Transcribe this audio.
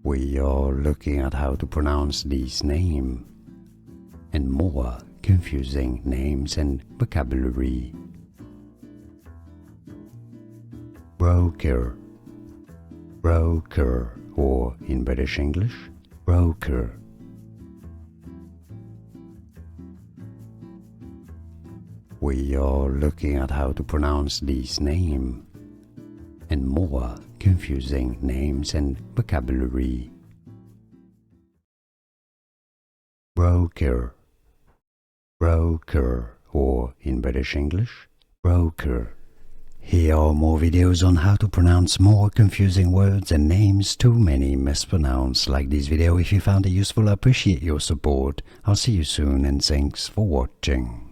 We are looking at how to pronounce these names and more confusing names and vocabulary. Broker, broker, or in British English, broker. We are looking at how to pronounce these names and more confusing names and vocabulary. Broker, broker, or in British English, broker. Here are more videos on how to pronounce more confusing words and names too many mispronounced. Like this video if you found it useful. I appreciate your support. I'll see you soon and thanks for watching.